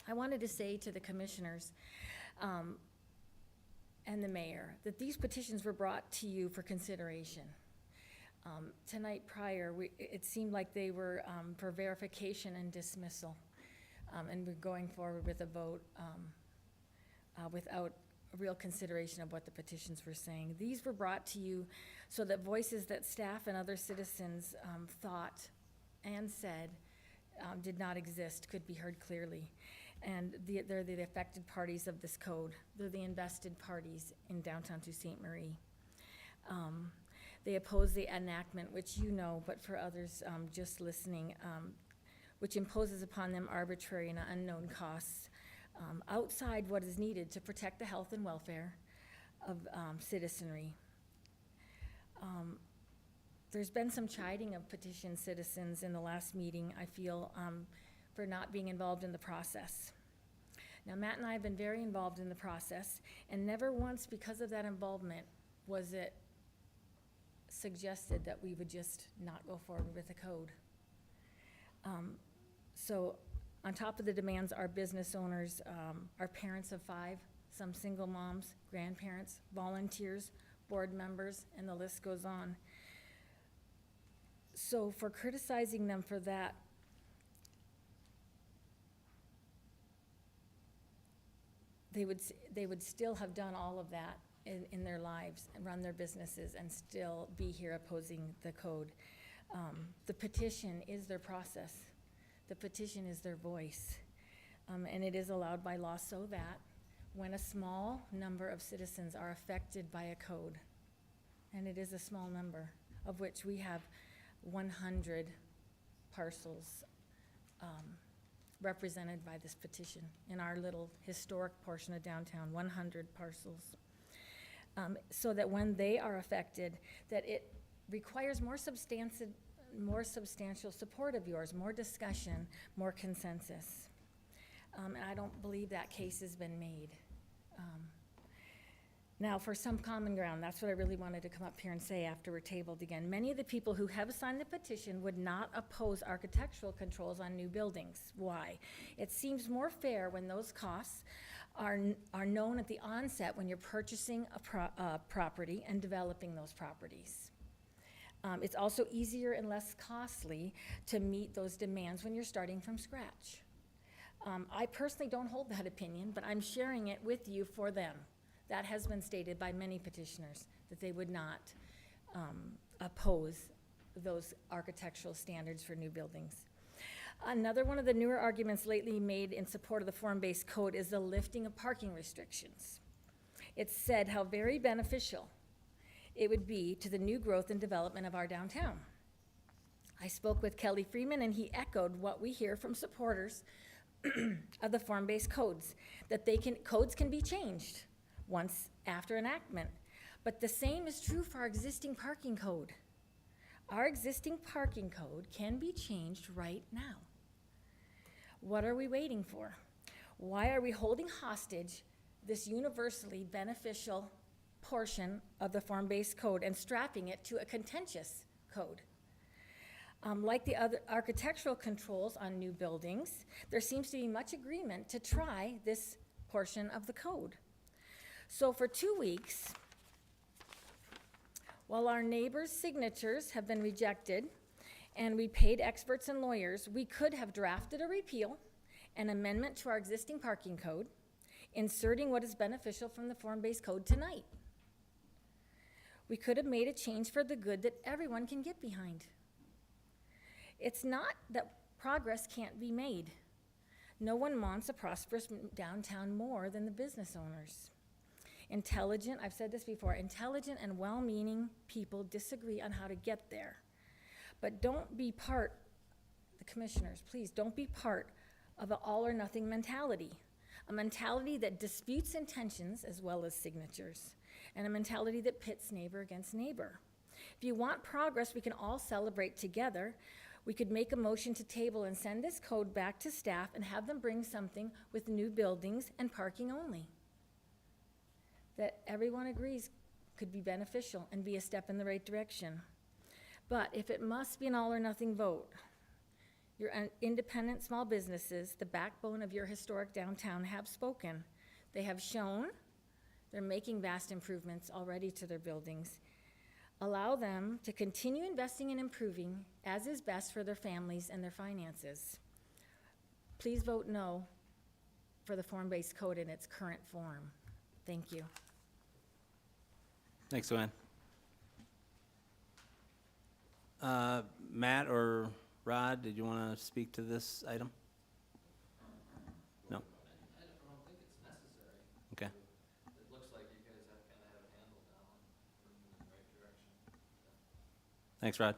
I wanted to say to the commissioners and the mayor that these petitions were brought to you for consideration. Tonight prior, it seemed like they were for verification and dismissal, and we're going forward with a vote without a real consideration of what the petitions were saying. These were brought to you so that voices that staff and other citizens thought and said did not exist could be heard clearly. And they're the affected parties of this code. They're the invested parties in downtown Sault Ste. Marie. They oppose the enactment, which you know, but for others just listening, which imposes upon them arbitrary and unknown costs outside what is needed to protect the health and welfare of citizenry. There's been some chiding of petition citizens in the last meeting, I feel, for not being involved in the process. Now, Matt and I have been very involved in the process, and never once because of that involvement was it suggested that we would just not go forward with the code. So on top of the demands, our business owners, our parents of 5, some single moms, grandparents, volunteers, board members, and the list goes on. So for criticizing them for that, they would still have done all of that in their lives and run their businesses and still be here opposing the code. The petition is their process. The petition is their voice. And it is allowed by law so that when a small number of citizens are affected by a code, and it is a small number, of which we have 100 parcels represented by this petition in our little historic portion of downtown, 100 parcels. So that when they are affected, that it requires more substantial support of yours, more discussion, more consensus. And I don't believe that case has been made. Now, for some common ground, that's what I really wanted to come up here and say after we're tabled again. Many of the people who have signed the petition would not oppose architectural controls on new buildings. Why? It seems more fair when those costs are known at the onset when you're purchasing a property and developing those properties. It's also easier and less costly to meet those demands when you're starting from scratch. I personally don't hold that opinion, but I'm sharing it with you for them. That has been stated by many petitioners, that they would not oppose those architectural standards for new buildings. Another one of the newer arguments lately made in support of the form-based code is the lifting of parking restrictions. It's said how very beneficial it would be to the new growth and development of our downtown. I spoke with Kelly Freeman, and he echoed what we hear from supporters of the form-based codes, that codes can be changed once after enactment. But the same is true for our existing parking code. Our existing parking code can be changed right now. What are we waiting for? Why are we holding hostage this universally beneficial portion of the form-based code and strapping it to a contentious code. Like the other architectural controls on new buildings, there seems to be much agreement to try this portion of the code. So for 2 weeks, while our neighbors' signatures have been rejected and we paid experts and lawyers, we could have drafted a repeal, an amendment to our existing parking code, inserting what is beneficial from the form-based code tonight. We could have made a change for the good that everyone can get behind. It's not that progress can't be made. No one wants a prosperous downtown more than the business owners. Intelligent, I've said this before, intelligent and well-meaning people disagree on how to get there. But don't be part, the commissioners, please, don't be part of an all-or-nothing mentality. A mentality that disputes intentions as well as signatures, and a mentality that pits neighbor against neighbor. If you want progress we can all celebrate together, we could make a motion to table and send this code back to staff and have them bring something with new buildings and parking only, that everyone agrees could be beneficial and be a step in the right direction. But if it must be an all-or-nothing vote, your independent small businesses, the backbone of your historic downtown, have spoken. They have shown they're making vast improvements already to their buildings. Allow them to continue investing and improving as is best for their families and their finances. Please vote no for the form-based code in its current form. Thank you. Thanks, Joanne. Matt or Rod, did you want to speak to this item? No? I don't think it's necessary. Okay. It looks like you guys have kind of have it handled now and we're moving in the right direction. Thanks, Rod.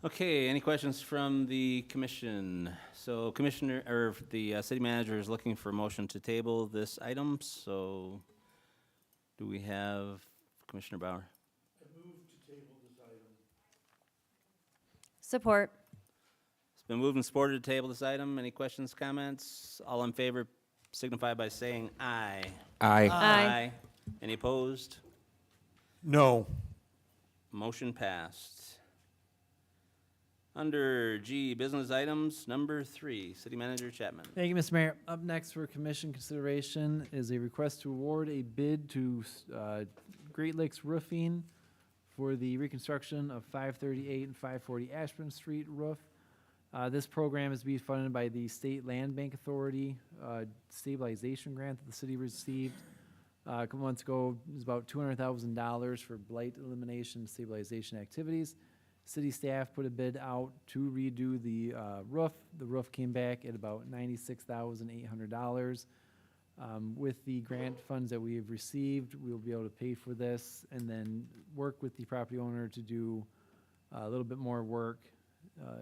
Okay, any questions from the commission? So the city manager is looking for a motion to table this item, so do we have Commissioner Bauer? Support. It's been moved and supported to table this item. Any questions, comments? All in favor signify by saying aye. Aye. Aye. Any opposed? No. Motion passed. Under G, business items, number 3, City Manager Chapman. Thank you, Mr. Mayor. Up next for commission consideration is a request to award a bid to Great Lakes Roofing for the reconstruction of 538 and 540 Ashburn Street roof. This program is being funded by the State Land Bank Authority stabilization grant that the city received a couple months ago. It was about $200,000 for blight elimination and stabilization activities. City staff put a bid out to redo the roof. The roof came back at about $96,800. With the grant funds that we have received, we'll be able to pay for this and then work with the property owner to do a little bit more work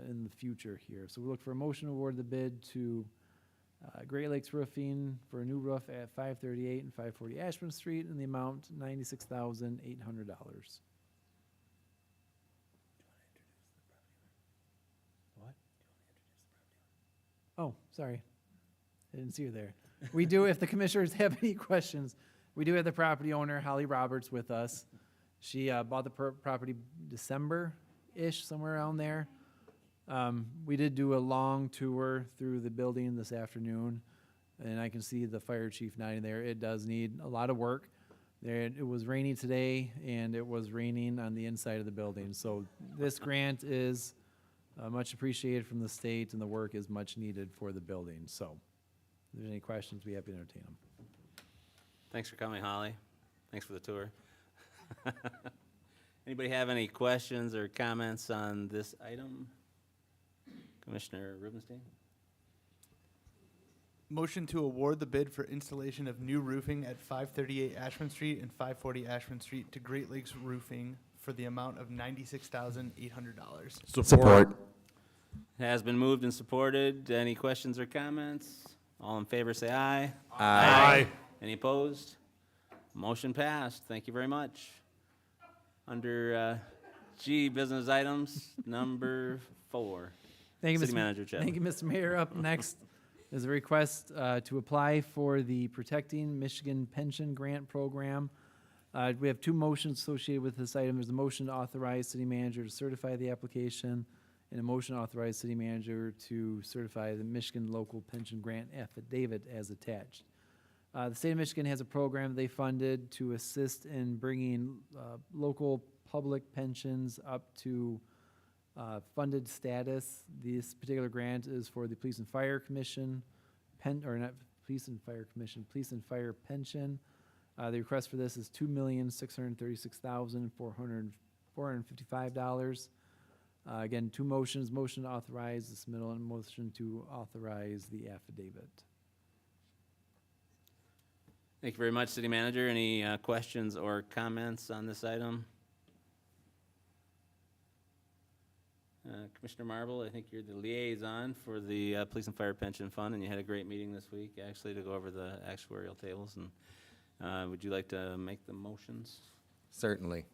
in the future here. So we look for a motion to award the bid to Great Lakes Roofing for a new roof at 538 and 540 Ashburn Street in the amount $96,800. What? Oh, sorry. I didn't see her there. We do, if the commissioners have any questions, we do have the property owner, Holly Roberts, with us. She bought the property December-ish, somewhere around there. We did do a long tour through the building this afternoon, and I can see the fire chief nodding there. It does need a lot of work. It was raining today, and it was raining on the inside of the building. So this grant is much appreciated from the state, and the work is much needed for the building. So if there's any questions, we'd be happy to entertain them. Thanks for coming, Holly. Thanks for the tour. Anybody have any questions or comments on this item? Commissioner Rubenstein? Motion to award the bid for installation of new roofing at 538 Ashburn Street and 540 Ashburn Street to Great Lakes Roofing for the amount of $96,800. Support. It has been moved and supported. Any questions or comments? All in favor say aye. Aye. Any opposed? Motion passed. Thank you very much. Under G, business items, number 4. Thank you, City Mr. Manager Chapman. Thank you, Mr. Mayor. Up next There's a request to apply for the Protecting Michigan Pension Grant Program. We have two motions associated with this item. There's a motion to authorize city manager to certify the application, and a motion to authorize city manager to certify the Michigan Local Pension Grant Affidavit as attached. The state of Michigan has a program they funded to assist in bringing local public pensions up to funded status. This particular grant is for the Police and Fire Commission, Police and Fire Pension. The request for this is $2,636,455. Again, two motions, motion to authorize the submittal and motion to authorize the affidavit. Thank you very much, City Manager. Any questions or comments on this item? Commissioner Marble, I think you're the liaison for the Police and Fire Pension Fund, and you had a great meeting this week, actually, to go over the actuarial tables. And would you like to make the motions? Certainly.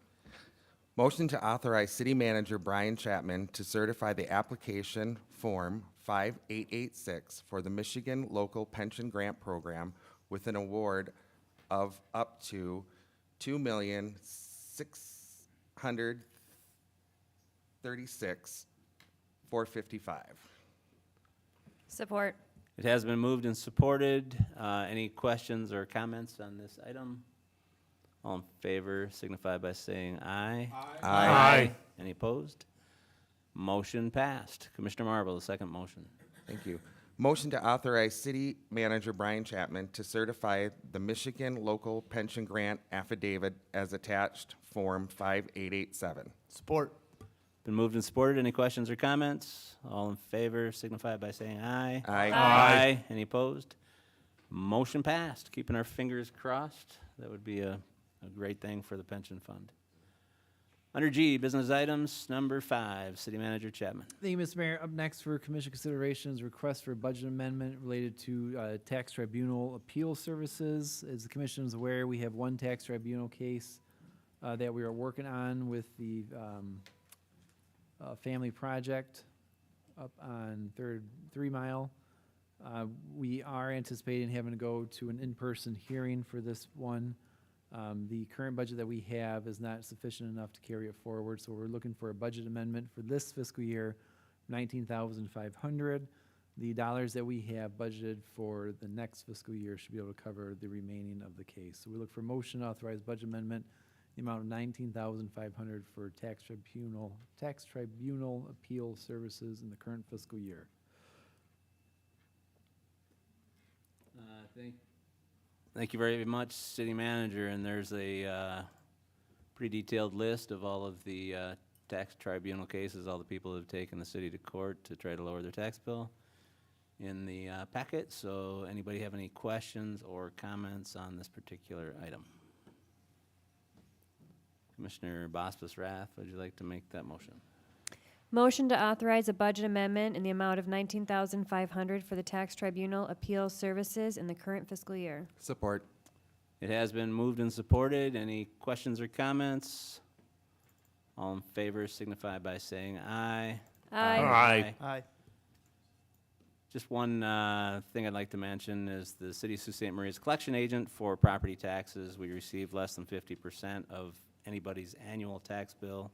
Motion to authorize City Manager Brian Chapman to certify the application form 5886 for the Michigan Local Pension Grant Program with an award of up to $2,636,455. Support. It has been moved and supported. Any questions or comments on this item? All in favor signify by saying aye. Aye. Any opposed? Motion passed. Commissioner Marble, the second motion. Thank you. Motion to authorize City Manager Brian Chapman to certify the Michigan Local Pension Grant Affidavit as attached, Form 5887. Support. Been moved and supported. Any questions or comments? All in favor signify by saying aye. Aye. Aye. Any opposed? Motion passed. Keeping our fingers crossed. That would be a great thing for the pension fund. Under G, business items, number 5, City Manager Chapman. Thank you, Mr. Mayor. Up next for commission considerations, request for a budget amendment related to tax tribunal appeal services. As the commission is aware, we have one tax tribunal case that we are working on with the family project up on 3 Mile. We are anticipating having to go to an in-person hearing for this one. The current budget that we have is not sufficient enough to carry it forward, so we're looking for a budget amendment for this fiscal year, $19,500. The dollars that we have budgeted for the next fiscal year should be able to cover the remaining of the case. So we look for motion to authorize budget amendment, the amount of $19,500 for tax tribunal appeal services in the current fiscal year. Thank you very much, City Manager. And there's a pretty detailed list of all of the tax tribunal cases, all the people who have taken the city to court to try to lower their tax bill in the packet. So anybody have any questions or comments on this particular item? Commissioner Bospas-Rath, would you like to make that motion? Motion to authorize a budget amendment in the amount of $19,500 for the tax tribunal appeal services in the current fiscal year. Support. It has been moved and supported. Any questions or comments? All in favor signify by saying aye. Aye. Aye. Just one thing I'd like to mention is the City of Sault Ste. Marie's collection agent for property taxes. We receive less than 50% of anybody's annual tax bill,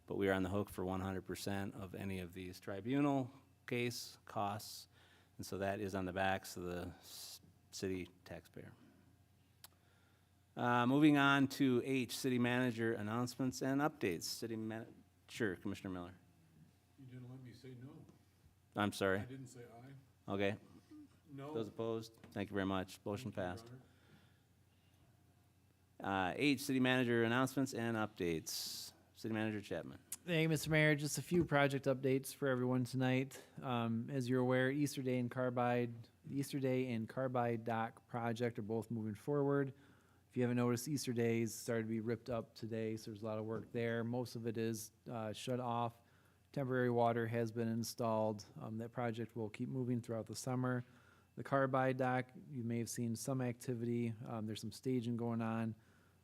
but we are on the hook for 100% of any of these tribunal case costs, and so that is on the backs of the city taxpayer. Moving on to H, City Manager announcements and updates. Sure, Commissioner Miller. You didn't let me say no. I'm sorry. I didn't say aye. Okay. No. Those opposed? Thank you very much. Motion Thank you, Your passed. Honor. H, City Manager announcements and updates. City Manager Chapman. Thank you, Mr. Mayor. Just a few project updates for everyone tonight. As you're aware, the Easter Day and Carbide Dock project are both moving forward. If you haven't noticed, Easter Days started to be ripped up today, so there's a lot of work there. Most of it is shut off. Temporary water has been installed. That project will keep moving throughout the summer. The Carbide Dock, you may have seen some activity. There's some staging going on.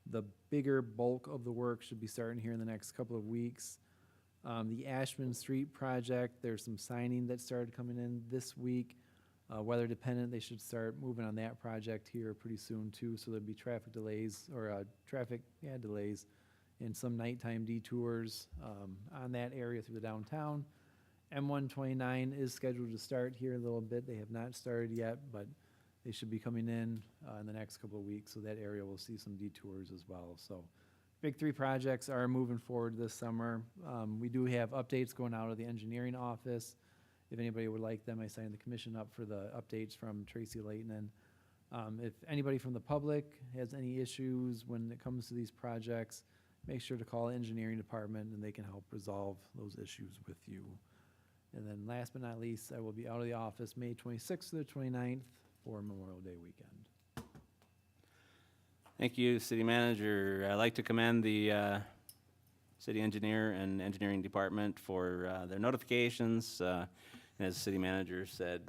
The bigger bulk of the work should be starting here in the next couple of weeks. The Ashman Street project, there's some signing that started coming in this week. Weather dependent, they should start moving on that project here pretty soon too, so there'd be traffic delays, or delays and some nighttime detours on that area through the downtown. M129 is scheduled to start here in a little bit. They have not started yet, but they should be coming in the next couple of weeks, so that area will see some detours as well. So big three projects are moving forward this summer. We do have updates going out of the engineering office. If anybody would like them, I signed the commission up for the updates from Tracy Leighton. If anybody from the public has any issues when it comes to these projects, make sure to call the engineering department and they can help resolve those issues with you. And then last but not least, I will be out of the office May 26th to the 29th for Memorial Day weekend. Thank you, City Manager. I'd like to commend the city engineer and engineering department for their notifications. As the city manager said,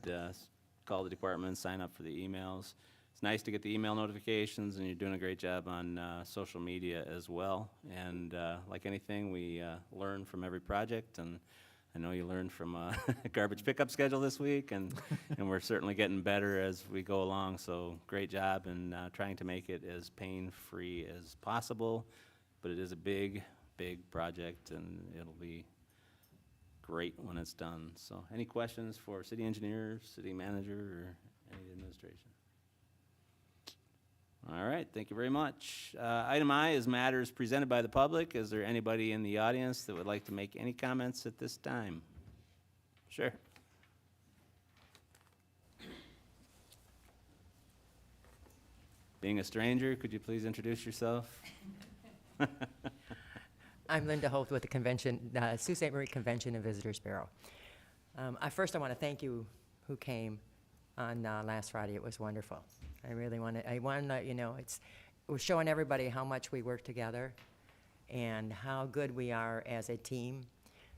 call the department, sign up for the emails. It's nice to get the email notifications, and you're doing a great job on social media as well. And like anything, we learn from every project, and I know you learned from a garbage pickup schedule this week, and we're certainly getting better as we go along. So great job in trying to make it as pain-free as possible. But it is a big project, and it'll be great when it's done. So any questions for city engineer, city manager, or any administration? All right, thank you very much. Item I is matters presented by the public. Is there anybody in the audience that would like to make any comments at this time? Sure. Being a stranger, could you please introduce yourself? I'm Linda Holt with the convention, Sault Ste. Marie Convention and Visitors Bureau. First, I want to thank you who came on last Friday. It was wonderful. I want to let you know, we're showing everybody how much we work together and how good we are as a team.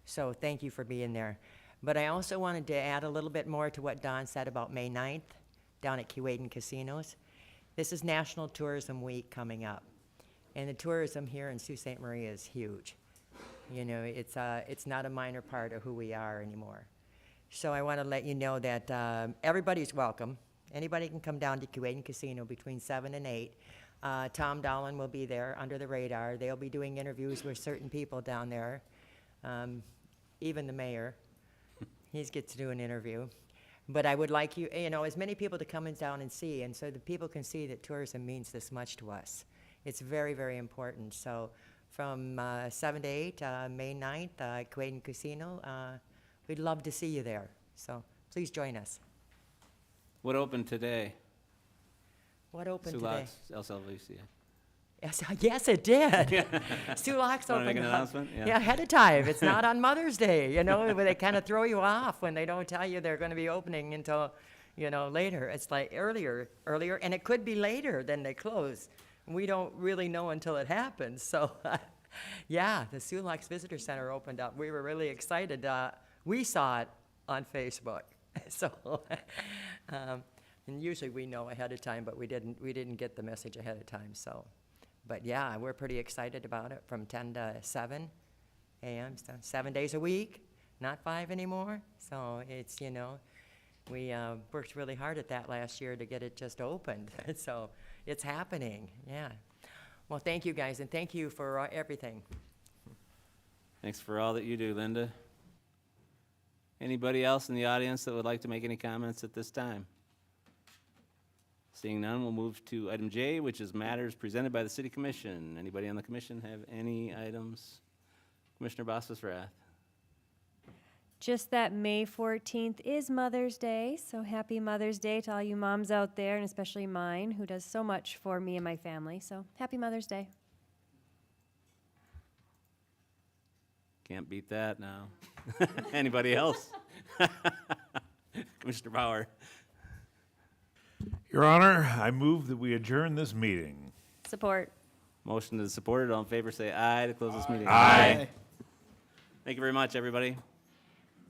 So thank you for being there. But I also wanted to add a little bit more to what Don said about May 9th down at Keewaydin Casinos. This is National Tourism Week coming up. And the tourism here in Sault Ste. Marie is huge. You know, it's not a minor part of who we are anymore. So I want to let you know that everybody's welcome. Anybody can come down to Keewaydin Casino between 7 and 8. Tom Dolan will be there under the radar. They'll be doing interviews with certain people down there. Even the mayor, he gets to do an interview. But I would like you, as many people to come down and see, and so the people can see that tourism means this much to us. It's very, very important. So from 7 to 8, May 9th, Keewaydin Casino, we'd love to see you there. So please join us. What opened today? What opened today? Sulaks, LCLVC. Yes, it did. Sulaks Wanna make opened an up. announcement? Yeah, ahead of time. It's not on Mother's Day, where they kind of throw you off when they don't tell you they're going to be opening until, later. It's like earlier, and it could be later than they close. We don't really know until it happens. So, yeah, the Sulaks Visitor Center opened up. We were really excited. We saw it on Facebook. So, and usually we know ahead of time, but we didn't get the message ahead of time. So, but yeah, we're pretty excited about it from 10 to 7 a.m. So 7 days a week, not 5 anymore. So it's, we worked really hard at that last year to get it just opened. So it's happening, yeah. Well, thank you guys, and thank you for everything. Thanks for all that you do, Linda. Anybody else in the audience that would like to make any comments at this time? Seeing none, we'll move to item J, which is matters presented by the City Commission. Anybody on the commission have any items? Commissioner Bosses-Rath. Just that May 14th is Mother's Day, so happy Mother's Day to all you moms out there, and especially mine, who does so much for me and my family. So happy Mother's Day. Can't beat that now. Anybody else? Commissioner Bauer. Your Honor, I move that we adjourn this meeting. Support. Motion is supported. All in favor say aye to close this meeting. Aye. Thank you very much, everybody.